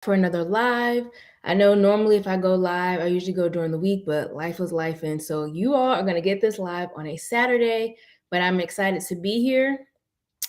for another live. I know normally if I go live, I usually go during the week, but life was life. And so you all are going to get this live on a Saturday, but I'm excited to be here.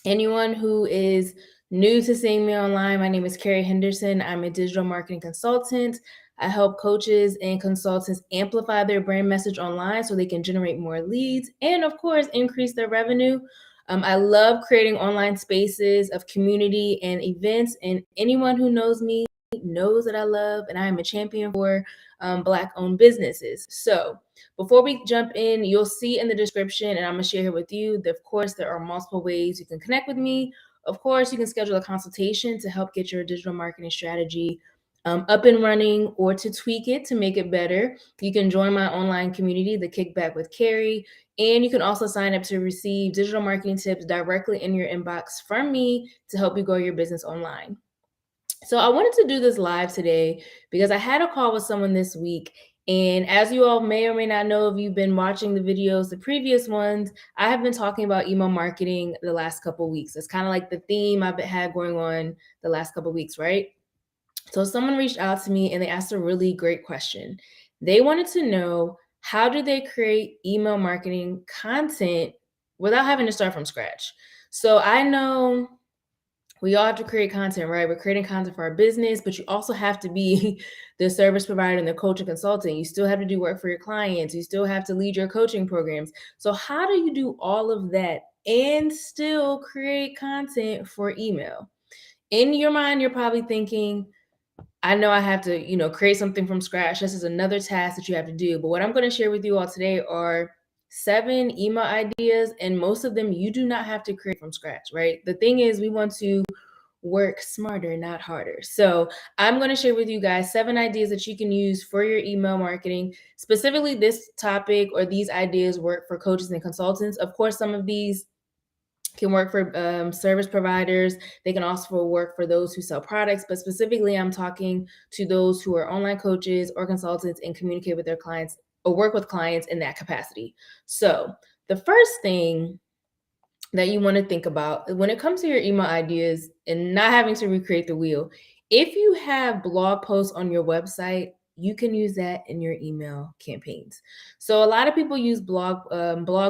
Anyone who is new to seeing me online, my name is Carrie Henderson. I'm a digital marketing consultant. I help coaches and consultants amplify their brand message online so they can generate more leads and, of course, increase their revenue. I love creating online spaces of community and events, and anyone who knows me knows that I love and I am a champion for Black-owned businesses. So before we jump in, you'll see in the description, and I'm going to share here with you, that of course, there are multiple ways you can connect with me. Of course, you can schedule a consultation to help get your digital marketing strategy up and running or to tweak it to make it better. You can join my online community, The Kickback with Carrie, and you can also sign up to receive digital marketing tips directly in your inbox from me to help you grow your business online. So I wanted to do this live today because I had a call with someone this week. And as you all may or may not know, if you've been watching the videos, the previous ones, I have been talking about email marketing the last couple of weeks. It's kind of like the theme I've had going on the last couple of weeks, right? So someone reached out to me and they asked a really great question. They wanted to know, how do they create email marketing content without having to start from scratch? So I know we all have to create content, right? We're creating content for our business, but you also have to be the service provider and the coach and consultant. You still have to do work for your clients. You still have to lead your coaching programs. So how do you do all of that and still create content for email? In your mind, you're probably thinking, I know I have to, create something from scratch. This is another task that you have to do. But what I'm going to share with you all today are 7 email ideas, and most of them you do not have to create from scratch, right? The thing is, we want to work smarter, not harder. So I'm going to share with you guys 7 ideas that you can use for your email marketing. Specifically, this topic or these ideas work for coaches and consultants. Of course, some of these can work for service providers. They can also work for those who sell products, but specifically I'm talking to those who are online coaches or consultants and communicate with their clients or work with clients in that capacity. So the first thing that you want to think about when it comes to your email ideas and not having to recreate the wheel, if you have blog posts on your website, you can use that in your email campaigns. So a lot of people use blog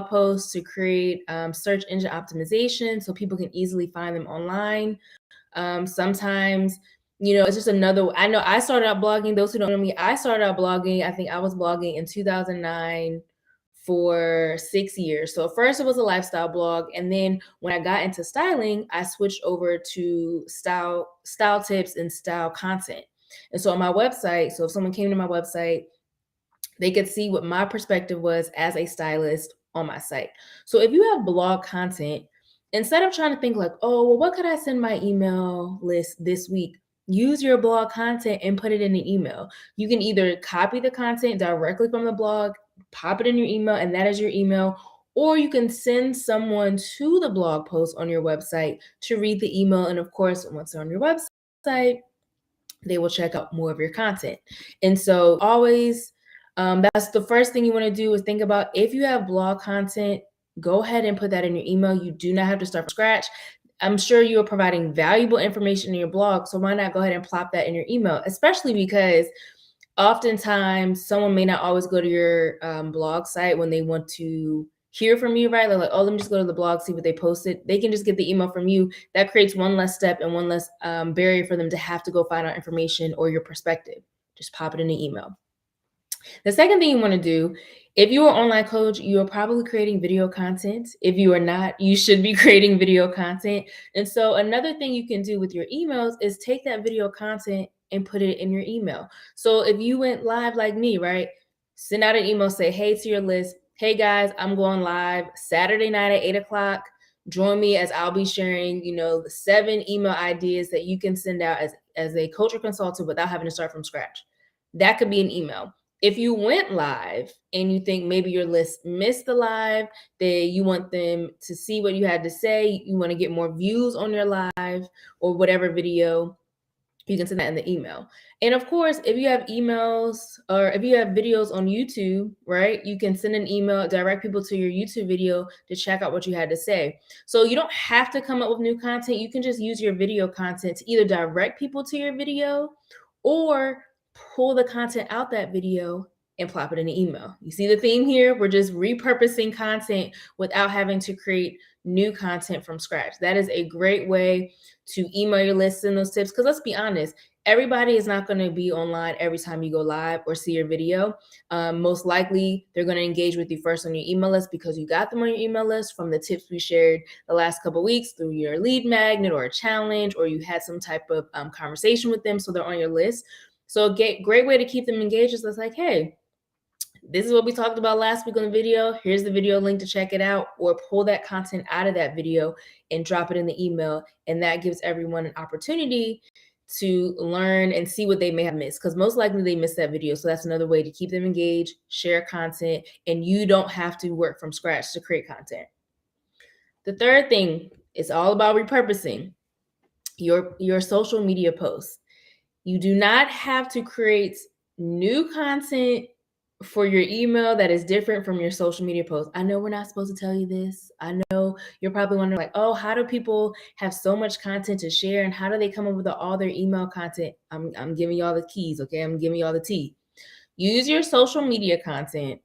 posts to create search engine optimization so people can easily find them online. Sometimes, it's just I know I started out blogging. Those who don't know me, I started out blogging. I think I was blogging in 2009 for 6 years. So first it was a lifestyle blog. And then when I got into styling, I switched over to style tips and style content. And so on my website, so if someone came to my website, they could see what my perspective was as a stylist on my site. So if you have blog content, instead of trying to think like, oh, well, what could I send my email list this week? Use your blog content and put it in the email. You can either copy the content directly from the blog, pop it in your email, and that is your email. Or you can send someone to the blog post on your website to read the email. And of course, once they're on your website, they will check out more of your content. And so always, that's the first thing you want to do is think about, if you have blog content, go ahead and put that in your email. You do not have to start from scratch. I'm sure you are providing valuable information in your blog, so why not go ahead and plop that in your email, especially because oftentimes someone may not always go to your blog site when they want to hear from you, right? They're like, oh, let me just go to the blog, see what they posted. They can just get the email from you. That creates one less step and one less barrier for them to have to go find out information or your perspective. Just pop it in the email. The second thing you want to do, if you are an online coach, you are probably creating video content. If you are not, you should be creating video content. And so another thing you can do with your emails is take that video content and put it in your email. So if you went live like me, right? Send out an email, say, hey, to your list. Hey guys, I'm going live Saturday night at 8:00. Join me as I'll be sharing, the 7 email ideas that you can send out as a coach or consultant without having to start from scratch. That could be an email. If you went live and you think maybe your list missed the live, that you want them to see what you had to say, you want to get more views on your live or whatever video, you can send that in the email. And of course, if you have emails or if you have videos on YouTube, right, you can send an email, direct people to your YouTube video to check out what you had to say. So you don't have to come up with new content. You can just use your video content to either direct people to your video or pull the content out that video and plop it in the email. You see the theme here? We're just repurposing content without having to create new content from scratch. That is a great way to email your list and those tips. Because let's be honest, everybody is not going to be online every time you go live or see your video. Most likely, they're going to engage with you first on your email list because you got them on your email list from the tips we shared the last couple of weeks through your lead magnet or a challenge, or you had some type of conversation with them, so they're on your list. So a great way to keep them engaged is like, hey, this is what we talked about last week on the video. Here's the video link to check it out, or pull that content out of that video and drop it in the email. And that gives everyone an opportunity to learn and see what they may have missed, because most likely they missed that video. So that's another way to keep them engaged, share content, and you don't have to work from scratch to create content. The third thing is all about repurposing your social media posts. You do not have to create new content for your email that is different from your social media post. I know we're not supposed to tell you this. I know you're probably wondering like, oh, how do people have so much content to share and how do they come up with all their email content? I'm giving y'all the keys, okay? I'm giving y'all the tea. Use your social media content,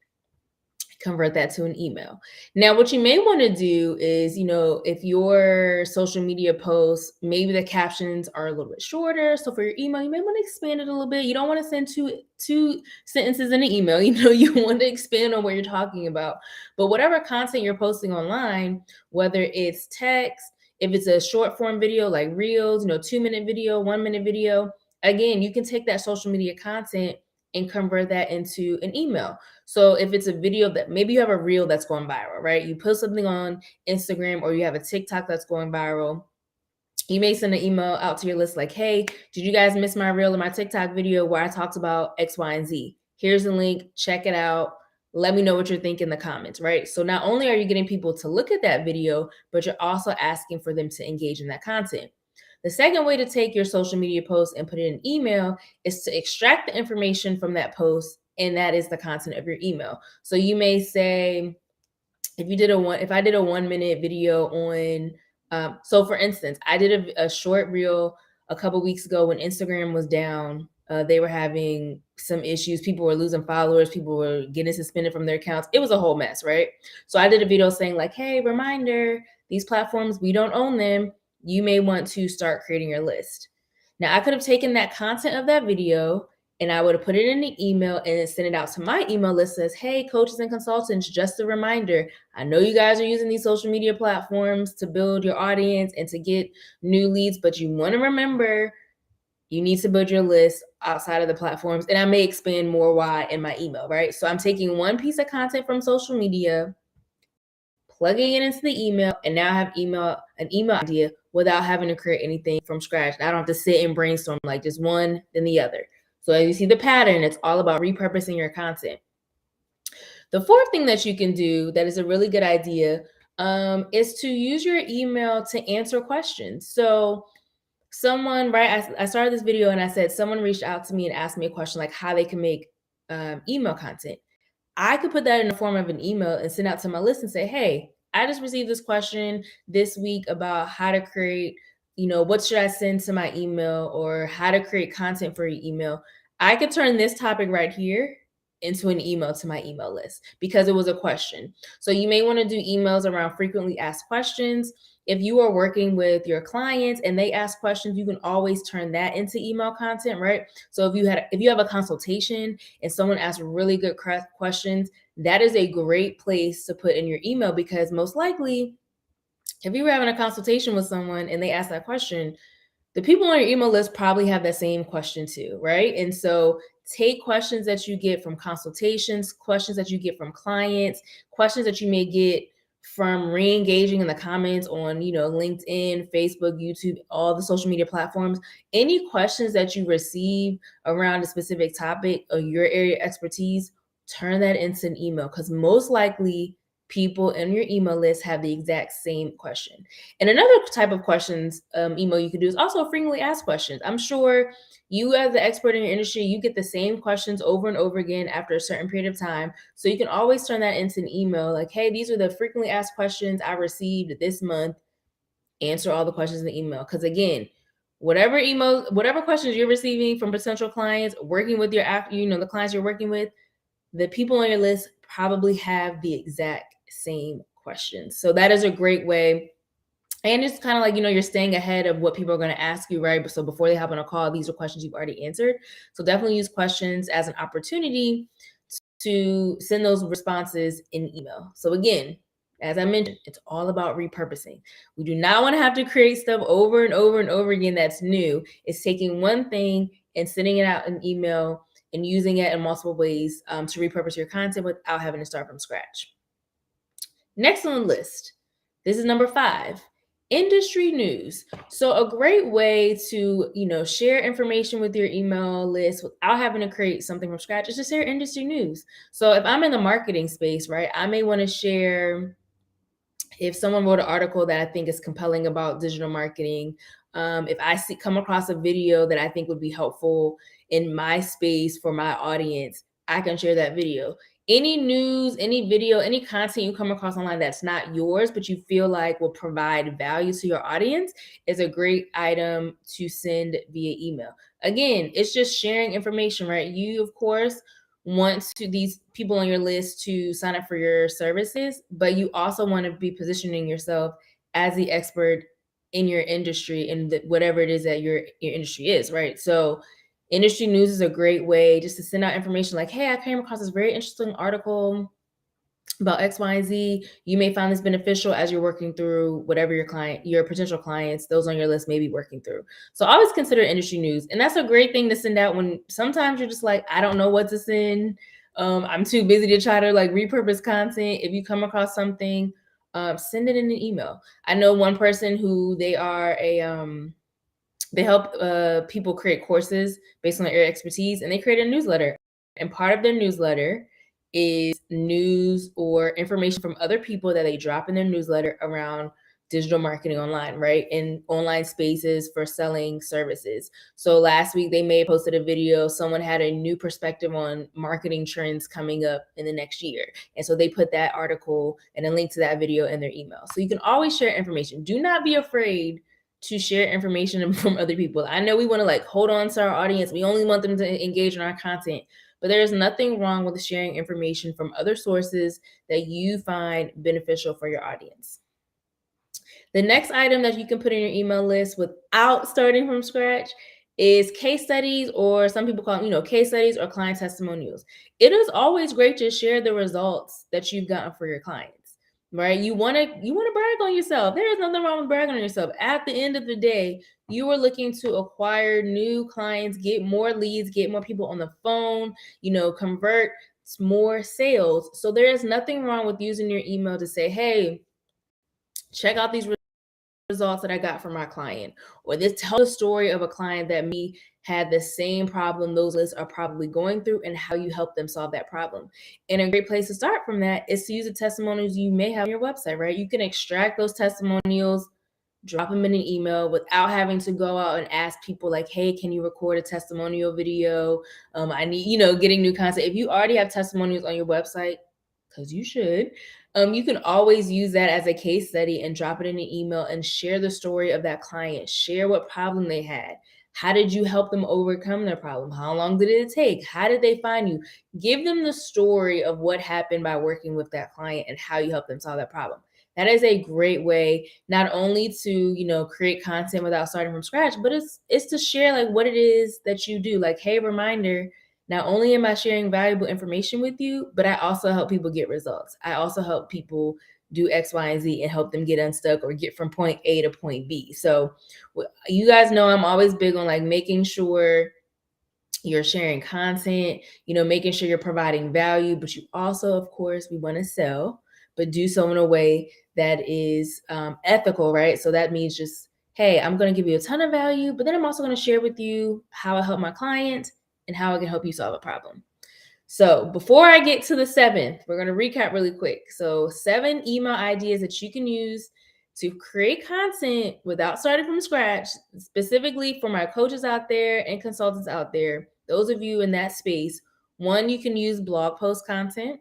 convert that to an email. Now, what you may want to do is, if your social media posts, maybe the captions are a little bit shorter. So for your email, you may want to expand it a little bit. You don't want to send two sentences in an email. You want to expand on what you're talking about. But whatever content you're posting online, whether it's text, if it's a short form video like Reels, 2-minute video, 1-minute video, again, you can take that social media content and convert that into an email. So if it's a video that maybe you have a reel that's going viral, right? You post something on Instagram or you have a TikTok that's going viral. You may send an email out to your list like, hey, did you guys miss my reel or my TikTok video where I talked about X, Y, and Z? Here's the link. Check it out. Let me know what you're thinking in the comments, right? So not only are you getting people to look at that video, but you're also asking for them to engage in that content. The second way to take your social media post and put it in email is to extract the information from that post, and that is the content of your email. So you may say, if I did a 1-minute video on, so for instance, I did a short reel a couple weeks ago when Instagram was down. They were having some issues. People were losing followers. People were getting suspended from their accounts. It was a whole mess, right? So I did a video saying like, hey, reminder, these platforms, we don't own them. You may want to start creating your list. Now, I could have taken that content of that video and I would have put it in the email and sent it out to my email list says, hey, coaches and consultants, just a reminder, I know you guys are using these social media platforms to build your audience and to get new leads, but you want to remember you need to build your list outside of the platforms. And I may expand more why in my email, right? So I'm taking one piece of content from social media, plugging it into the email, and now I have an email idea without having to create anything from scratch. I don't have to sit and brainstorm like just one, then the other. So as you see the pattern, it's all about repurposing your content. The fourth thing that you can do that is a really good idea is to use your email to answer questions. So someone, right, I started this video and I said someone reached out to me and asked me a question like how they can make email content. I could put that in the form of an email and send out to my list and say, hey, I just received this question this week about how to create, what should I send to my email or how to create content for your email. I could turn this topic right here into an email to my email list because it was a question. So you may want to do emails around frequently asked questions. If you are working with your clients and they ask questions, you can always turn that into email content, right? So if you have a consultation and someone asks really good questions, that is a great place to put in your email because most likely, if you were having a consultation with someone and they ask that question, the people on your email list probably have that same question too, right? And so take questions that you get from consultations, questions that you get from clients, questions that you may get from re-engaging in the comments on, LinkedIn, Facebook, YouTube, all the social media platforms. Any questions that you receive around a specific topic or your area of expertise, turn that into an email because most likely people in your email list have the exact same question. And another type of questions email you could do is also frequently asked questions. I'm sure you, as the expert in your industry, you get the same questions over and over again after a certain period of time. So you can always turn that into an email like, hey, these are the frequently asked questions I received this month. Answer all the questions in the email. Because again, whatever questions you're receiving from potential clients, working with the clients you're working with, the people on your list probably have the exact same questions. So that is a great way. And it's kind of like, you're staying ahead of what people are going to ask you, right? So before they hop on a call, these are questions you've already answered. So definitely use questions as an opportunity to send those responses in email. So again, as I mentioned, it's all about repurposing. We do not want to have to create stuff over and over and over again that's new. It's taking one thing and sending it out in email and using it in multiple ways to repurpose your content without having to start from scratch. Next on the list, this is number 5, industry news. So a great way to, share information with your email list without having to create something from scratch is to share industry news. So if I'm in the marketing space, right, I may want to share if someone wrote an article that I think is compelling about digital marketing, if I come across a video that I think would be helpful in my space for my audience, I can share that video. Any news, any video, any content you come across online that's not yours, but you feel like will provide value to your audience is a great item to send via email. Again, it's just sharing information, right? You, of course, want these people on your list to sign up for your services, but you also want to be positioning yourself as the expert in your industry and whatever it is that your industry is, right? So industry news is a great way just to send out information like, hey, I came across this very interesting article about X, Y, and Z. You may find this beneficial as you're working through whatever your potential clients, those on your list may be working through. So always consider industry news. And that's a great thing to send out when sometimes you're just like, I don't know what to send. I'm too busy to try to repurpose content. If you come across something, send it in an email. I know one person who they help people create courses based on their expertise, and they create a newsletter. And part of their newsletter is news or information from other people that they drop in their newsletter around digital marketing online, right? In online spaces for selling services. So last week they may have posted a video. Someone had a new perspective on marketing trends coming up in the next year. And so they put that article and a link to that video in their email. So you can always share information. Do not be afraid to share information from other people. I know we want to hold on to our audience. We only want them to engage in our content, but there's nothing wrong with sharing information from other sources that you find beneficial for your audience. The next item that you can put in your email list without starting from scratch is case studies, or some people call them, case studies or client testimonials. It is always great to share the results that you've gotten for your clients, right? You want to brag on yourself. There is nothing wrong with bragging on yourself. At the end of the day, you are looking to acquire new clients, get more leads, get more people on the phone, convert more sales. So there is nothing wrong with using your email to say, hey, check out these results that I got from my client, or tell the story of a client that me had the same problem those lists are probably going through and how you help them solve that problem. And a great place to start from that is to use the testimonials you may have on your website, right? You can extract those testimonials, drop them in an email without having to go out and ask people like, hey, can you record a testimonial video? I need, getting new content. If you already have testimonials on your website, because you should, you can always use that as a case study and drop it in an email and share the story of that client. Share what problem they had. How did you help them overcome their problem? How long did it take? How did they find you? Give them the story of what happened by working with that client and how you helped them solve that problem. That is a great way not only to, create content without starting from scratch, but it's to share what it is that you do. Like, hey, reminder, not only am I sharing valuable information with you, but I also help people get results. I also help people do X, Y, and Z and help them get unstuck or get from point A to point B. So you guys know I'm always big on making sure you're sharing content, making sure you're providing value, but you also, of course, we want to sell, but do so in a way that is ethical, right? So that means just, hey, I'm going to give you a ton of value, but then I'm also going to share with you how I help my client and how I can help you solve a problem. So before I get to the seventh, we're going to recap really quick. So 7 email ideas that you can use to create content without starting from scratch, specifically for my coaches out there and consultants out there, those of you in that space. One, you can use blog post content.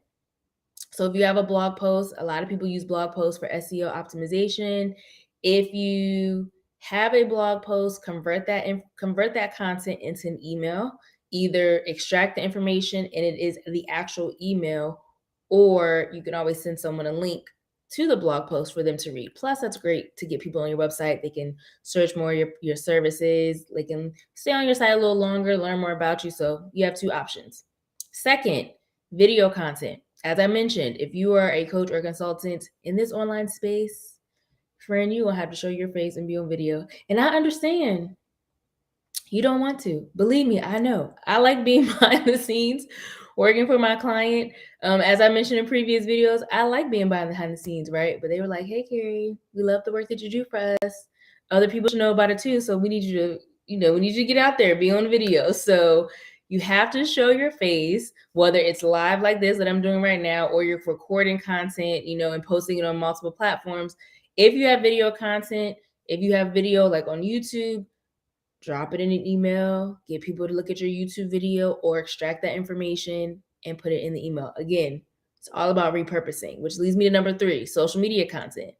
So if you have a blog post, a lot of people use blog posts for SEO optimization. If you have a blog post, convert that content into an email. Either extract the information and it is the actual email, or you can always send someone a link to the blog post for them to read. Plus, that's great to get people on your website. They can search more your services. They can stay on your site a little longer, learn more about you. So you have 2 options. Second, video content. As I mentioned, if you are a coach or consultant in this online space, friend, you will have to show your face and be on video. And I understand you don't want to. Believe me, I know. I like being behind the scenes, working for my client. As I mentioned in previous videos, I like being behind the scenes, right? But they were like, hey, Carrie, we love the work that you do for us. Other people should know about it too. So we need you to, we need you to get out there, be on video. So you have to show your face, whether it's live like this that I'm doing right now, or you're recording content, and posting it on multiple platforms. If you have video content, if you have video like on YouTube, drop it in an email, get people to look at your YouTube video or extract that information and put it in the email. Again, it's all about repurposing, which leads me to number 3, social media content.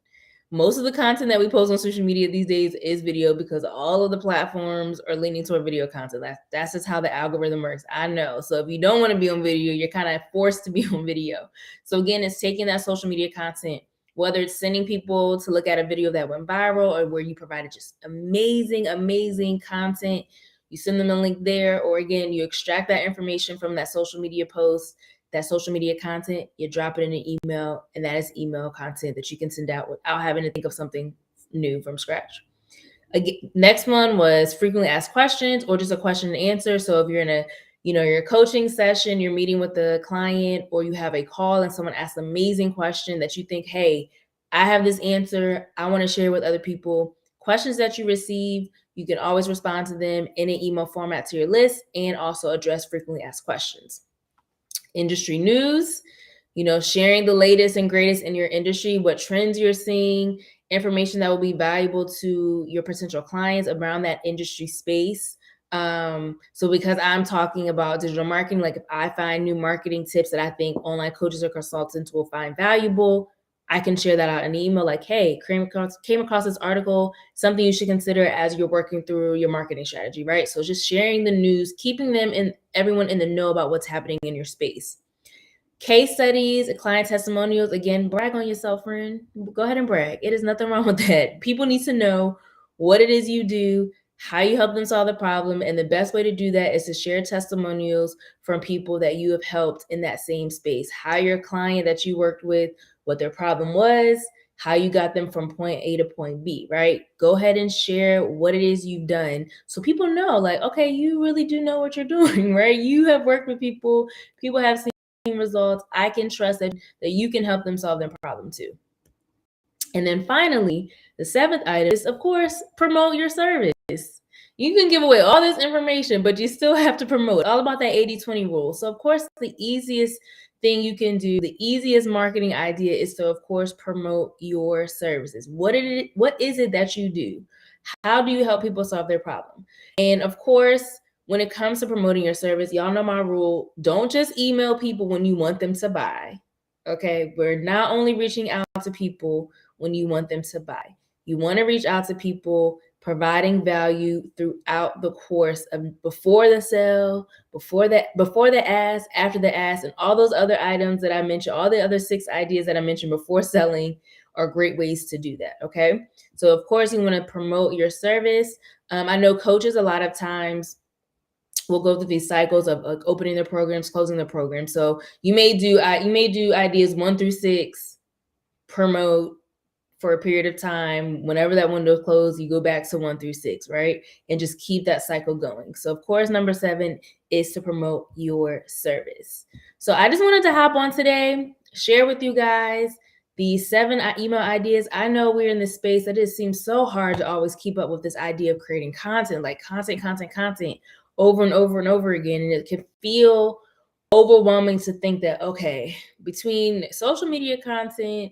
Most of the content that we post on social media these days is video because all of the platforms are leaning toward video content. That's just how the algorithm works. I know. So if you don't want to be on video, you're kind of forced to be on video. So again, it's taking that social media content, whether it's sending people to look at a video that went viral or where you provided just amazing content. You send them a link there, or again, you extract that information from that social media post, that social media content, you drop it in an email, and that is email content that you can send out without having to think of something new from scratch. Again, next one was frequently asked questions or just a question and answer. So if you're in your coaching session, you're meeting with the client, or you have a call and someone asks an amazing question that you think, hey, I have this answer, I want to share with other people. Questions that you receive, you can always respond to them in an email format to your list, and also address frequently asked questions. Industry news, sharing the latest and greatest in your industry, what trends you're seeing, information that will be valuable to your potential clients around that industry space. So because I'm talking about digital marketing, like if I find new marketing tips that I think online coaches or consultants will find valuable, I can share that out in an email like, hey, came across this article, something you should consider as you're working through your marketing strategy, right? So just sharing the news, keeping everyone in the know about what's happening in your space. Case studies, client testimonials, again, brag on yourself, friend. Go ahead and brag. It is nothing wrong with that. People need to know what it is you do, how you help them solve the problem. And the best way to do that is to share testimonials from people that you have helped in that same space. How your client that you worked with, what their problem was, how you got them from point A to point B, right? Go ahead and share what it is you've done so people know, like, okay, you really do know what you're doing, right? You have worked with people have seen results. I can trust that you can help them solve their problem too. And then finally, the 7th item is, of course, promote your service. You can give away all this information, but you still have to promote. It's all about that 80-20 rule. So of course, the easiest thing you can do, the easiest marketing idea is to, of course, promote your services. What is it that you do? How do you help people solve their problem? And of course, when it comes to promoting your service, y'all know my rule. Don't just email people when you want them to buy. Okay, we're not only reaching out to people when you want them to buy. You want to reach out to people providing value throughout the course of before the sale, before the ask, after the ask, and all those other items that I mentioned, all the other 6 ideas that I mentioned before selling are great ways to do that. Okay, so of course you want to promote your service. I know coaches a lot of times will go through these cycles of like opening their programs, closing their programs. So you may do ideas 1 through 6, promote for a period of time. Whenever that window is closed, you go back to 1 through 6, right? And just keep that cycle going. So of course, number 7 is to promote your service. So I just wanted to hop on today, share with you guys the 7 email ideas. I know we're in this space that it seems so hard to always keep up with this idea of creating content, like content over and over and over again. And it can feel overwhelming to think that, okay, between social media content,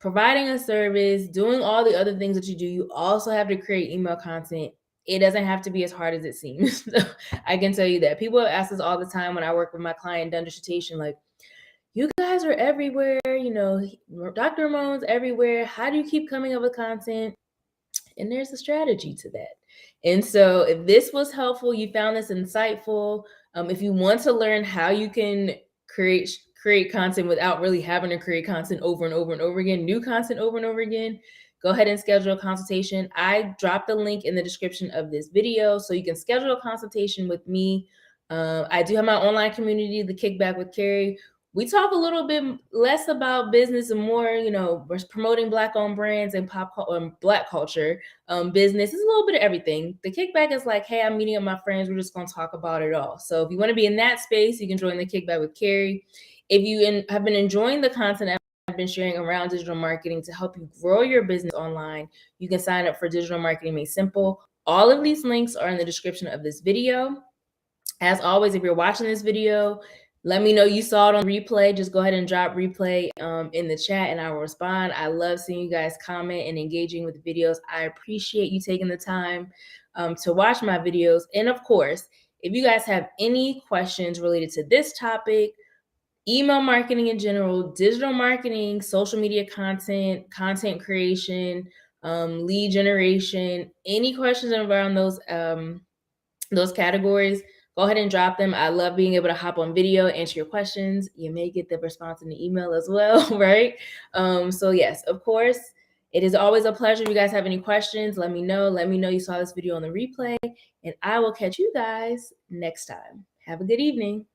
providing a service, doing all the other things that you do, you also have to create email content. It doesn't have to be as hard as it seems. I can tell you that. People ask us all the time when I work with my client done dissertation, like, you guys are everywhere, Dr. Ramon's everywhere. How do you keep coming up with content? And there's a strategy to that. And so if this was helpful, you found this insightful, if you want to learn how you can create content without really having to create content over and over and over again, new content over and over again, go ahead and schedule a consultation. I dropped the link in the description of this video so you can schedule a consultation with me. I do have my online community, The Kickback with Carrie. We talk a little bit less about business and more, we're promoting Black-owned brands and Black culture. Business is a little bit of everything. The Kickback is like, hey, I'm meeting up my friends. We're just going to talk about it all. So if you want to be in that space, you can join The Kickback with Carrie. If you have been enjoying the content I've been sharing around digital marketing to help you grow your business online, you can sign up for Digital Marketing Made Simple. All of these links are in the description of this video. As always, if you're watching this video, let me know you saw it on replay. Just go ahead and drop replay in the chat and I will respond. I love seeing you guys comment and engaging with the videos. I appreciate you taking the time to watch my videos. And of course, if you guys have any questions related to this topic, email marketing in general, digital marketing, social media content, content creation, lead generation, any questions around those categories, go ahead and drop them. I love being able to hop on video, answer your questions. You may get the response in the email as well, right? So yes, of course, it is always a pleasure. If you guys have any questions, let me know. Let me know you saw this video on the replay, and I will catch you guys next time. Have a good evening.